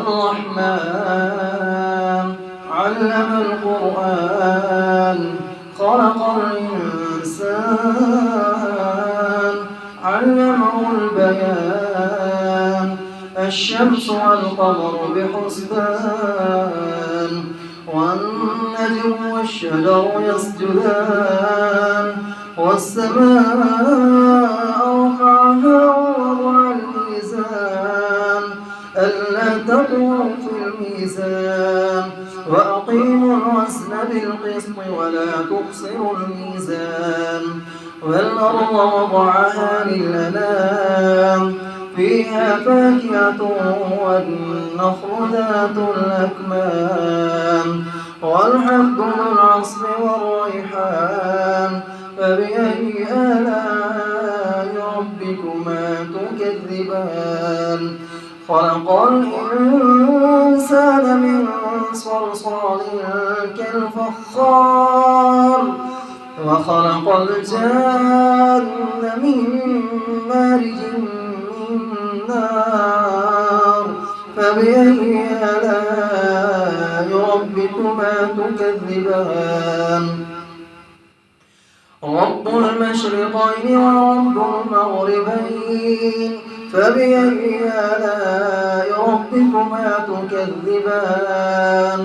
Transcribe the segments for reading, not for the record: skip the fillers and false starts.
الرحمن علم القرآن خلق الإنسان علمه البيان الشمس والقمر بحسبان والنجم والشجر يسجدان والسماء رفعها ووضع الميزان ألا تطغوا في الميزان وأقيموا الوزن بالقسط ولا تخسروا الميزان والأرض وضعها للأنام فيها فاكهة والنخل ذات الأكمام والحب ذو العصف والريحان فبأي آلاء ربكما تكذبان خلق الإنسان من صلصال كالفخار وخلق الجان من مارج من نار فبأي آلاء ربكما تكذبان رب المشرقين ورب المغربين فبأي آلاء ربكما تكذبان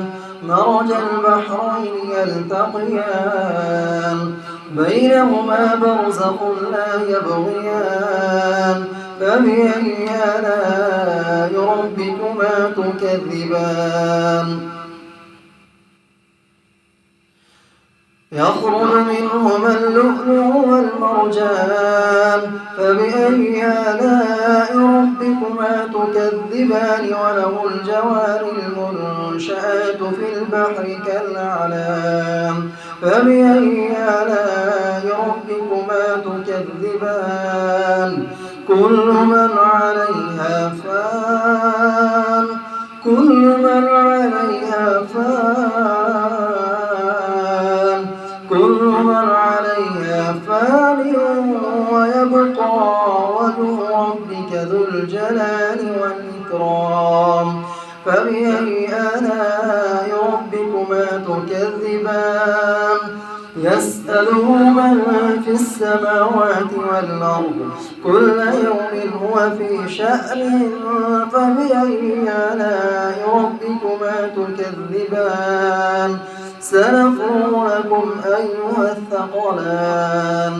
مرج البحرين يلتقيان بينهما برزخ لا يبغيان فبأي آلاء ربكما تكذبان يخرج منهما اللؤلؤ والمرجان فبأي آلاء ربكما تكذبان وله الجوار المنشآت في البحر كالأعلام فبأي آلاء ربكما تكذبان كل من عليها فان كل من عليها فان كل من عليها فان ويبقى وجه ربك ذو الجلال والإكرام فبأي آلاء ربكما تكذبان يسأله من في السماوات والأرض كل يوم هو في شأن فبأي آلاء ربكما تكذبان سنفرغ لكم أيها الثقلان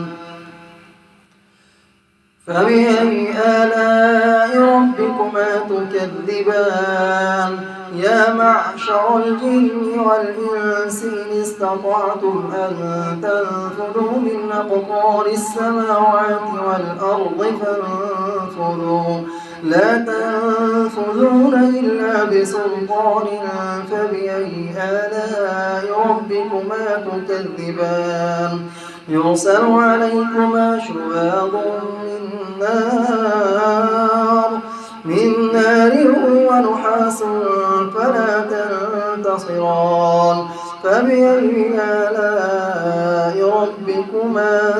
فبأي آلاء ربكما تكذبان يا معشر الجن والإنس إن استطعتم أن تنفذوا من أقطار السماوات والأرض فانفذوا لا تنفذون إلا بسلطان فبأي آلاء ربكما تكذبان يرسل عليكما شواظ من نار ونحاس فلا تنتصران فبأي آلاء ربكما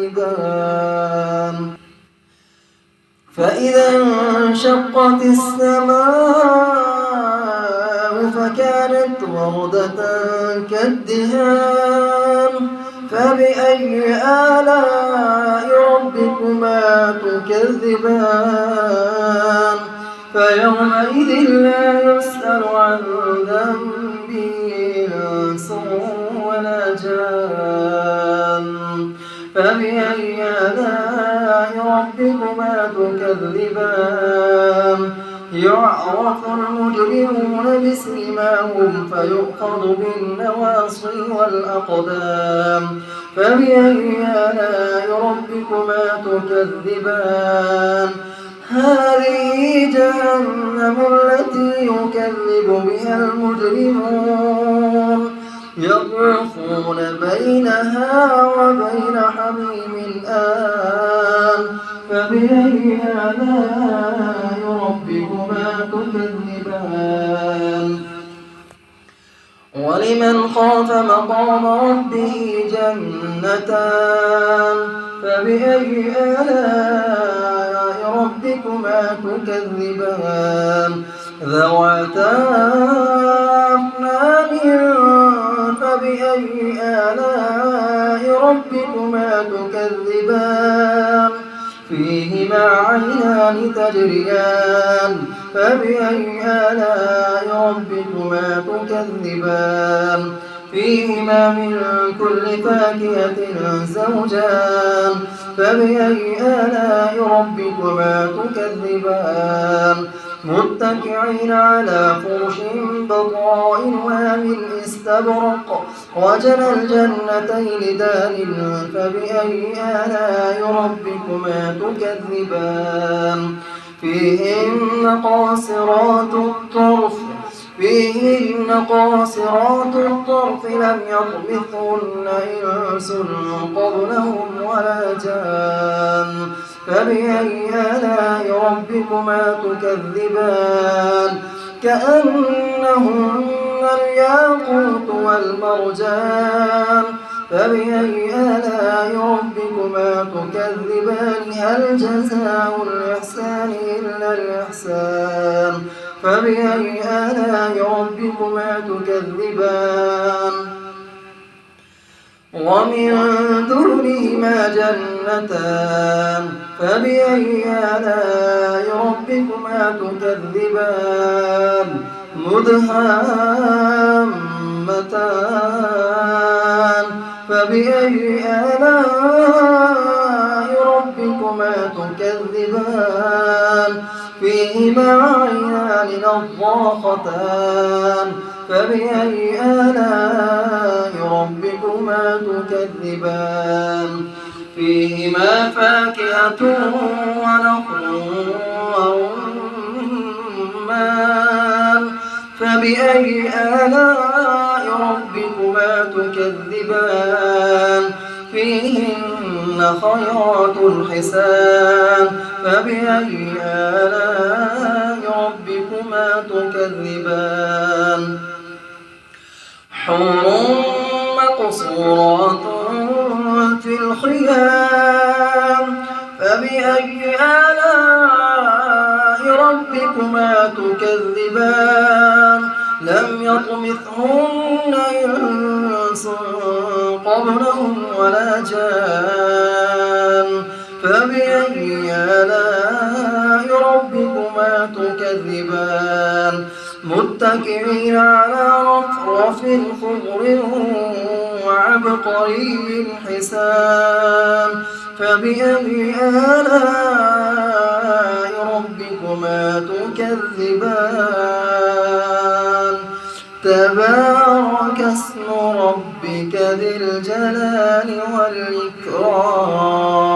تكذبان فإذا انشقت السماء فكانت وردة كالدهان فبأي آلاء ربكما تكذبان فيومئذ لا يسأل عن ذنبه إنس ولا جان فبأي آلاء ربكما تكذبان يعرف المجرمون بسيماهم فيؤخذ بالنواصي والأقدام فبأي آلاء ربكما تكذبان هذه جهنم التي يكذب بها المجرمون يطوفون بينها وبين حميم آن فبأي آلاء ربكما تكذبان ولمن خاف مقام ربه جنتان فبأي آلاء ربكما تكذبان ذواتا أفنان فبأي آلاء ربكما تكذبان فيهما عينان تجريان فبأي آلاء ربكما تكذبان فيهما من كل فاكهة زوجان فبأي آلاء ربكما تكذبان متكئين على فرش بطائنها من استبرق وجنى الجنتين دان فبأي آلاء ربكما تكذبان فيهن قاصرات الطرف لم يطمثهن إنس قبلهم ولا جان فبأي آلاء ربكما تكذبان كأنهن الياقوت والمرجان فبأي آلاء ربكما تكذبان هل جزاء الإحسان إلا الإحسان فبأي آلاء ربكما تكذبان ومن دونهما جنتان فبأي آلاء ربكما تكذبان مدهامتان فبأي آلاء ربكما تكذبان فيهما عينان نضاختان فبأي آلاء ربكما تكذبان فيهما فاكهة ونخل ورمان فبأي آلاء ربكما تكذبان فيهن خيرات حسان فبأي آلاء ربكما تكذبان حور مقصورات في الخيام فبأي آلاء ربكما تكذبان لم يطمثهن إنس قبلهم ولا جان فبأي آلاء ربكما تكذبان متكئين على رفرف خضر وعبقري حسان فبأي آلاء ربكما تكذبان تبارك اسم ربك ذي الجلال والإكرام